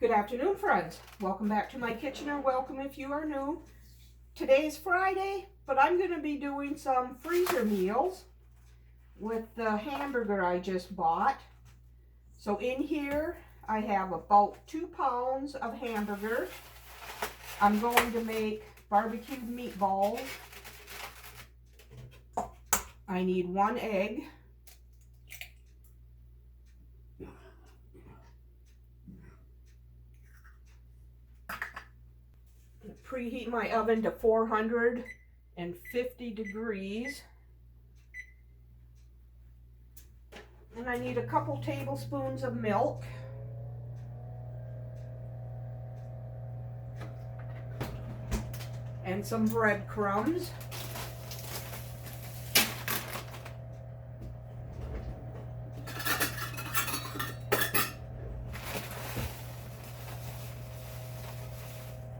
Good afternoon, friends. Welcome back to my kitchen, or welcome if you are new. Today's Friday, but I'm going to be doing some freezer meals with the hamburger I just bought. So in here, I have about 2 pounds of hamburger. I'm going to make barbecued meatballs. I need 1 egg. Preheat my oven to 450 degrees. And I need a couple tablespoons of milk. And some breadcrumbs.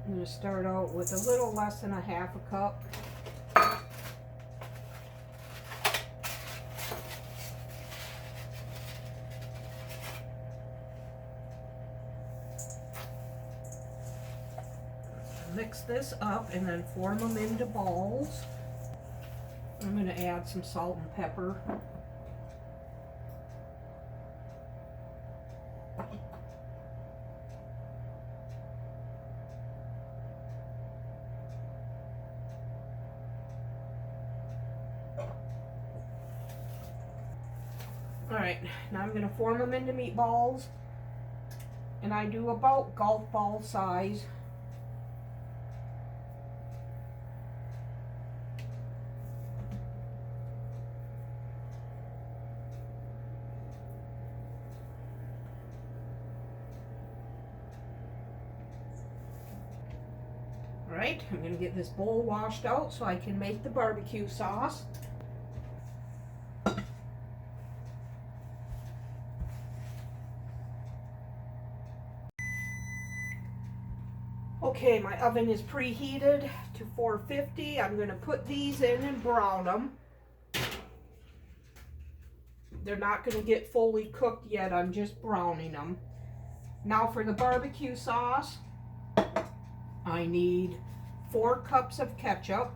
I'm going to start out with a little less than a half a cup. Mix this up and then form them into balls. I'm going to add some salt and pepper. Alright, now I'm going to form them into meatballs, and I do about golf ball size. Alright, I'm going to get this bowl washed out so I can make the barbecue sauce. Okay, my oven is preheated to 450. I'm going to put these in and brown them. They're not going to get fully cooked yet. I'm just browning them. Now for the barbecue sauce, I need 4 cups of ketchup.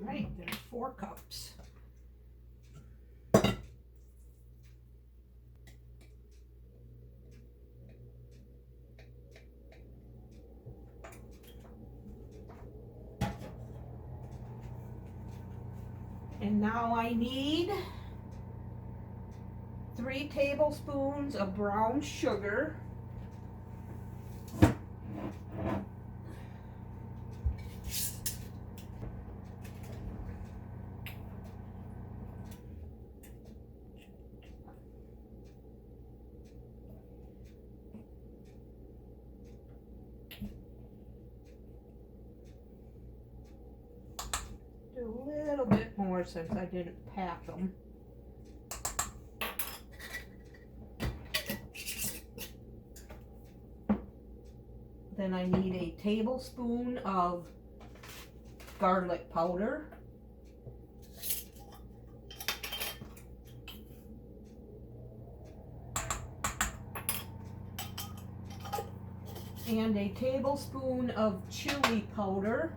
Alright, there's 4 cups. And now I need 3 tablespoons of brown sugar. A little bit more since I didn't pack them. Then I need a tablespoon of garlic powder. And a tablespoon of chili powder.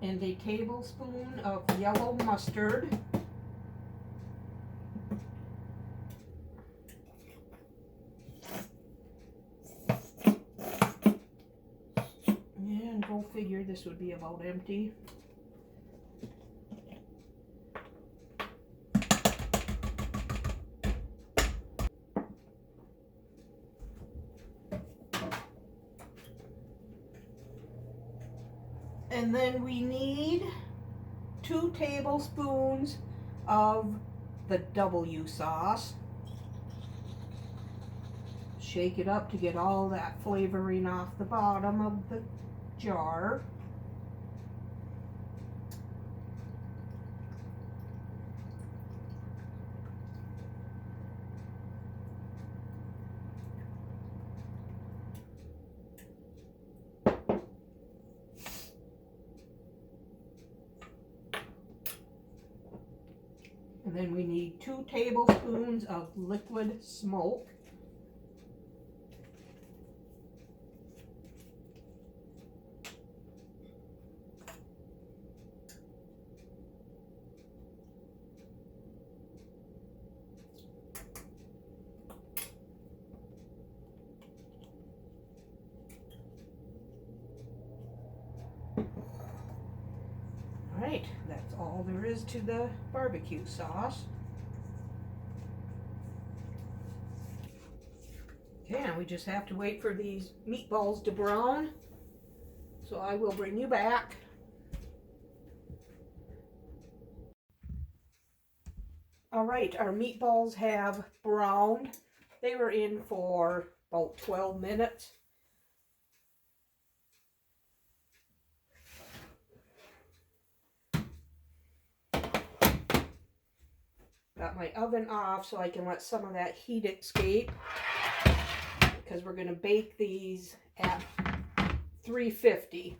And a tablespoon of yellow mustard. And go figure, this would be about empty. And then we need 2 tablespoons of the W sauce. Shake it up to get all that flavoring off the bottom of the jar. And then we need 2 tablespoons of liquid smoke. Alright, that's all there is to the barbecue sauce. Okay, and we just have to wait for these meatballs to brown. So I will bring you back. Alright, our meatballs have browned. They were in for about 12 minutes. Got my oven off so I can let some of that heat escape, because we're going to bake these at 350.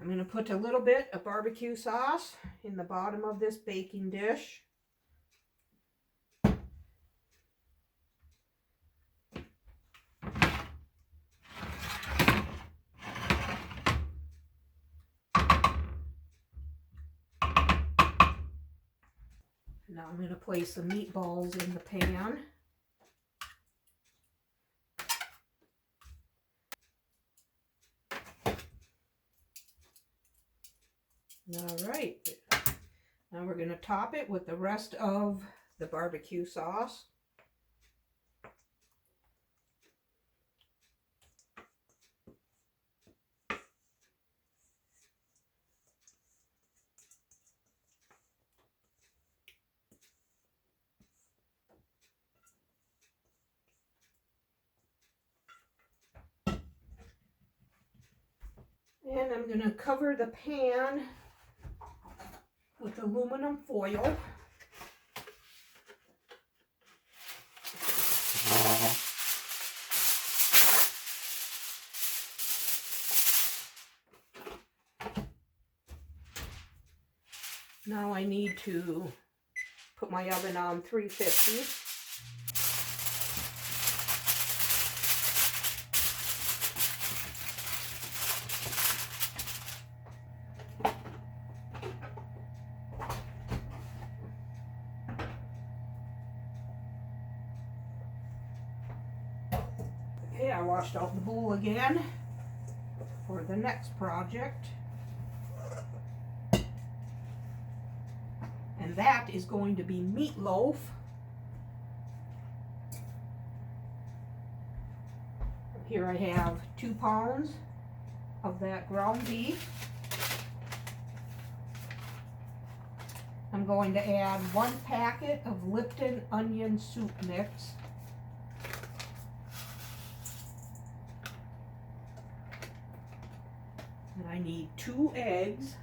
I'm going to put a little bit of barbecue sauce in the bottom of this baking dish. Now I'm going to place the meatballs in the pan. All right, now we're going to top it with the rest of the barbecue sauce. And I'm going to cover the pan with aluminum foil. Now I need to put my oven on 350. Okay, I washed out the bowl again for the next project. And that is going to be meatloaf. Here I have 2 pounds of that ground beef. I'm going to add 1 packet of Lipton onion soup mix. And I need 2 eggs.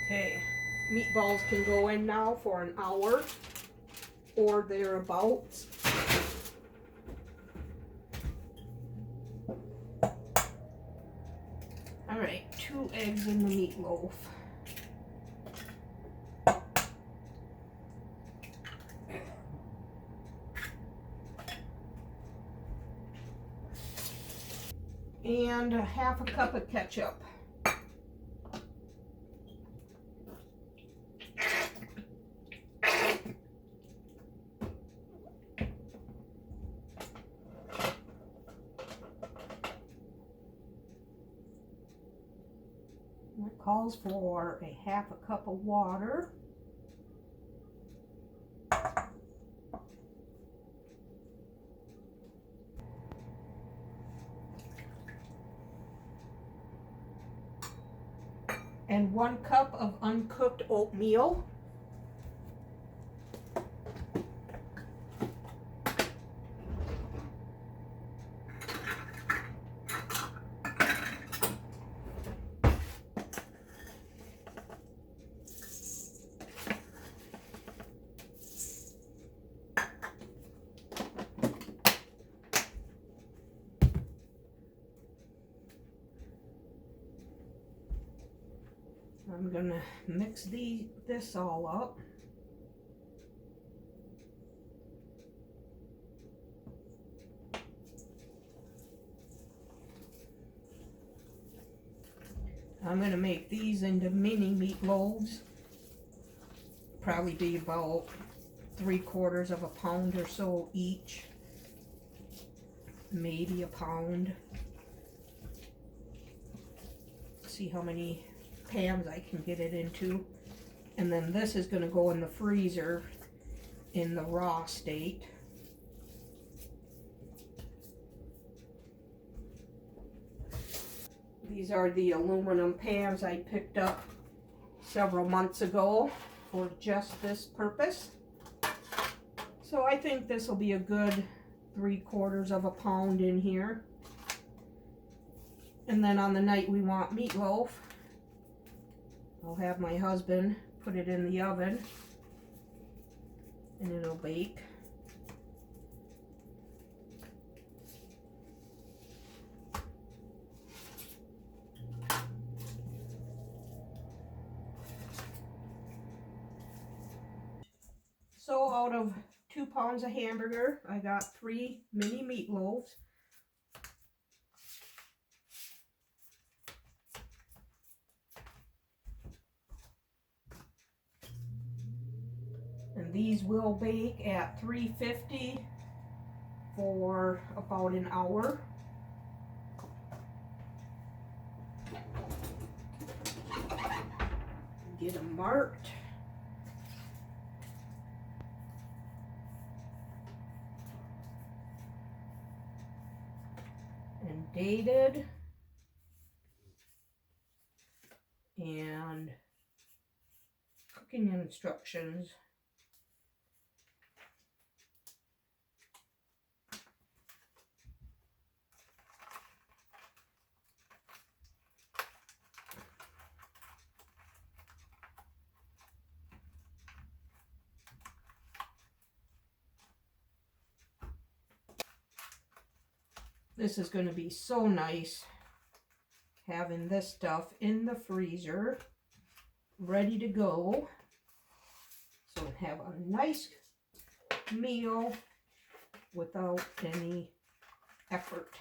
Okay, meatballs can go in now for an hour or thereabouts. All right, 2 eggs in the meatloaf. And 1/2 cup of ketchup. That calls for 1/2 cup of water. and 1 cup of uncooked oatmeal. I'm gonna mix this all up. I'm gonna make these into mini meatloaves. Probably be about 3/4 of a pound or so each. Maybe a pound. See how many pans I can get it into. And then this is going to go in the freezer in the raw state. These are the aluminum pans I picked up several months ago for just this purpose. So I think this will be a good 3/4 of a pound in here. And then on the night we want meatloaf, I'll have my husband put it in the oven and it'll bake. So out of 2 pounds of hamburger, I got 3 mini meatloaves. And these will bake at 350 for about an hour. Get them marked. And dated. And cooking instructions. This is going to be so nice having this stuff in the freezer ready to go. So have a nice meal without any effort.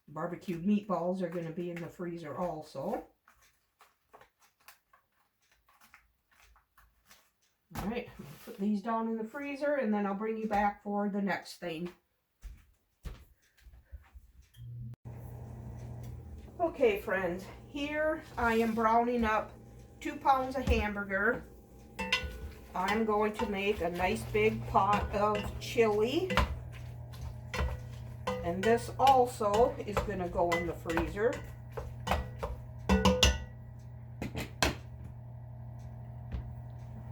Barbecued meatballs are going to be in the freezer also. All right, I'm going to put these down in the freezer and then I'll bring you back for the next thing. Okay friends, here I am browning up 2 pounds of hamburger. I'm going to make a nice big pot of chili. And this also is going to go in the freezer.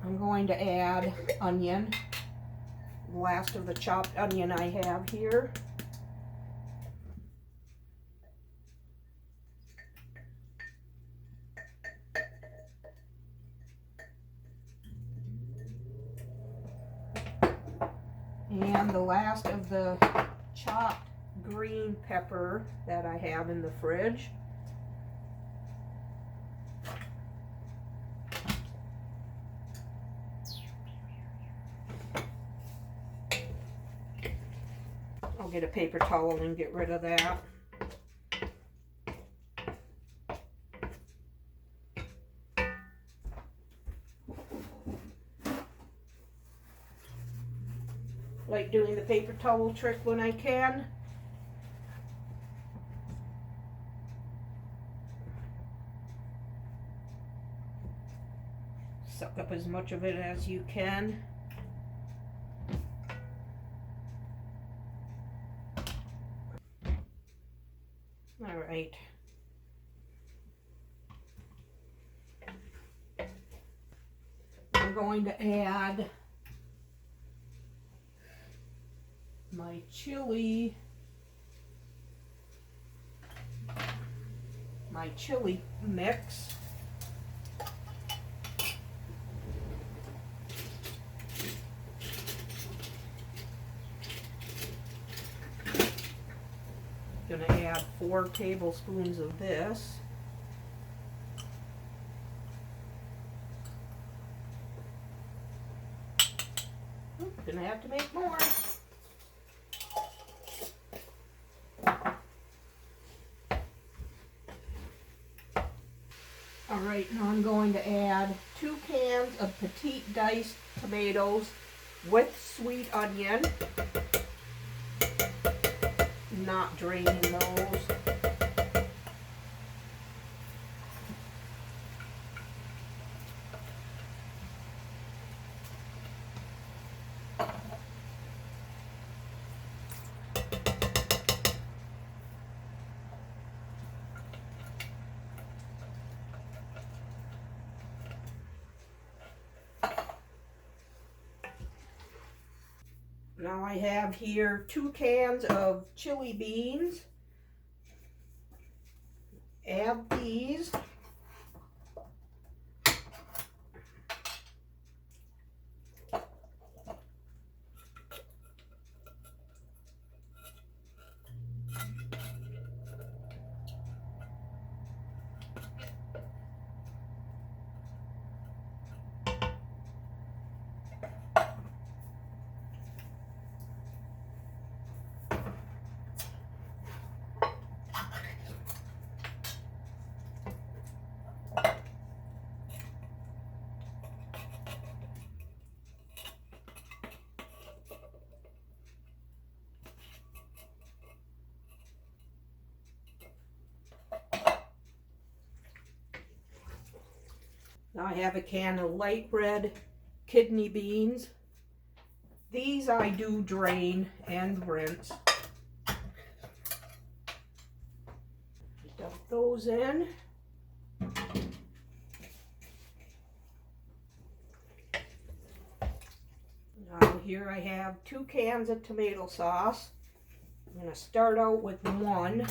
I'm going to add onion, the last of the chopped onion I have here. And the last of the chopped green pepper that I have in the fridge. I'll get a paper towel and get rid of that. Like doing the paper towel trick when I can. Suck up as much of it as you can. All right. I'm going to add my chili mix. Gonna add 4 tablespoons of this. Gonna have to make more. Alright, now I'm going to add 2 cans of petite diced tomatoes with sweet onion. Not draining those. Now I have here 2 cans of chili beans. Add these. Now I have a can of light red kidney beans. These I do drain and rinse. Dump those in. Now here I have 2 cans of tomato sauce. I'm going to start out with 1.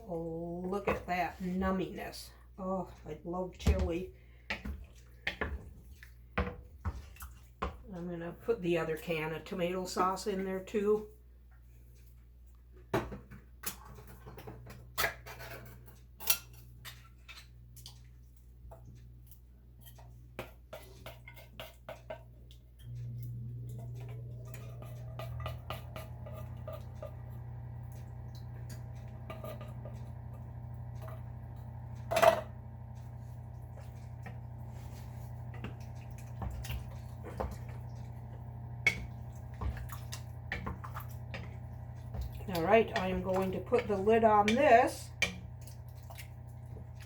Oh, look at that numminess. Oh, I love chili. I'm going to put the other can of tomato sauce in there too. Alright, I'm going to put the lid on this,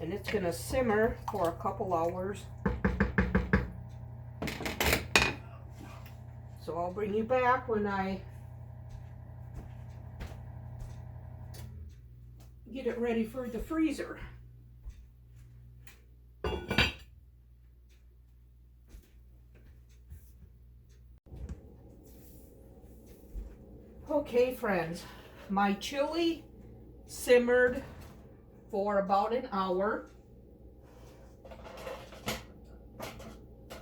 and it's going to simmer for a couple hours. So I'll bring you back when I get it ready for the freezer. Okay, friends. My chili simmered for about an hour,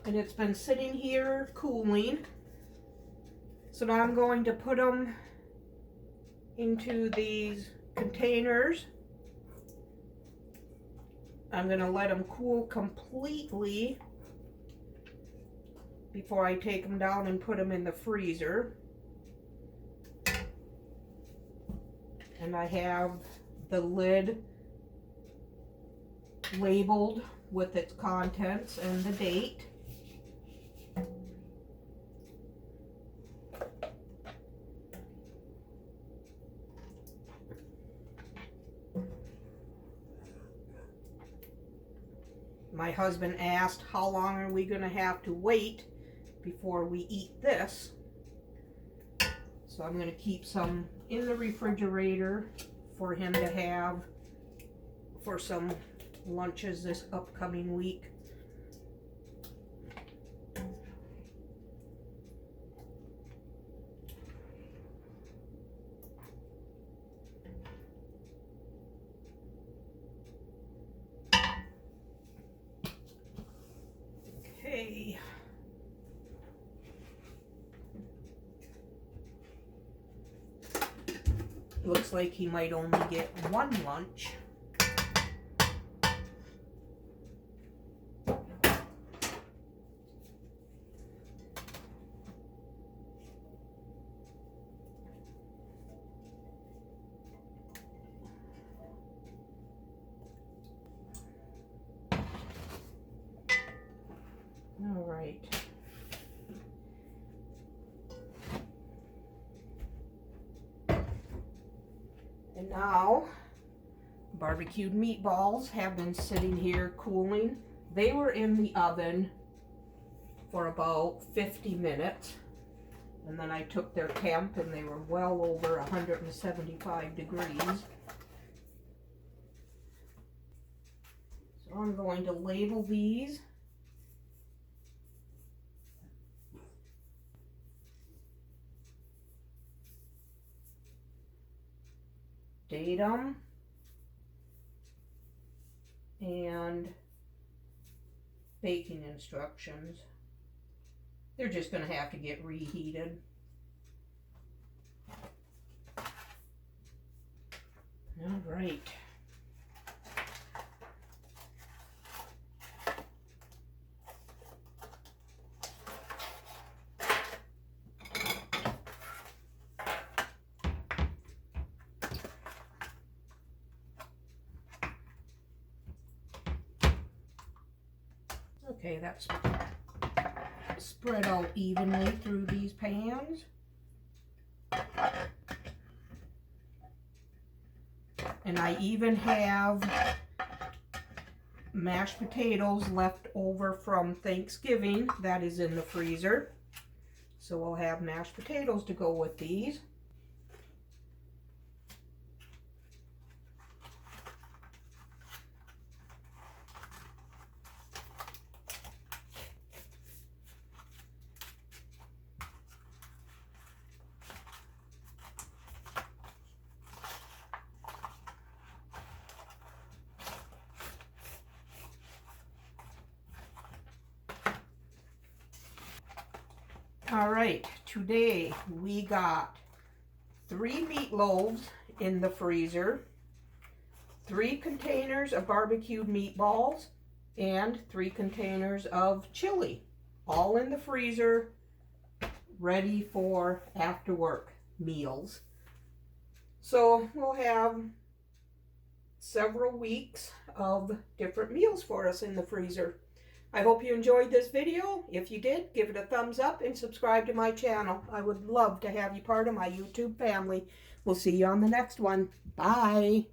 and it's been sitting here cooling. So now I'm going to put them into these containers. I'm going to let them cool completely before I take them down and put them in the freezer. And I have the lid labeled with its contents and the date. My husband asked, how long are we going to have to wait before we eat this? So I'm going to keep some in the refrigerator for him to have for some lunches this upcoming week. Okay. Looks like he might only get one lunch. All right. And now, barbecued meatballs have been sitting here cooling. They were in the oven for about 50 minutes. And then I took their temp and they were well over 175 degrees. So I'm going to label these. Datum and baking instructions. They're just going to have to get reheated. All right. Okay, that's spread out evenly through these pans. And I even have mashed potatoes left over from Thanksgiving that is in the freezer. So I'll have mashed potatoes to go with these. All right, today we got 3 meatloaves in the freezer, 3 containers of barbecued meatballs, and 3 containers of chili, all in the freezer, ready for after work meals. So we'll have several weeks of different meals for us in the freezer. I hope you enjoyed this video. If you did, give it a thumbs up and subscribe to my channel. I would love to have you part of my YouTube family. We'll see you on the next one. Bye.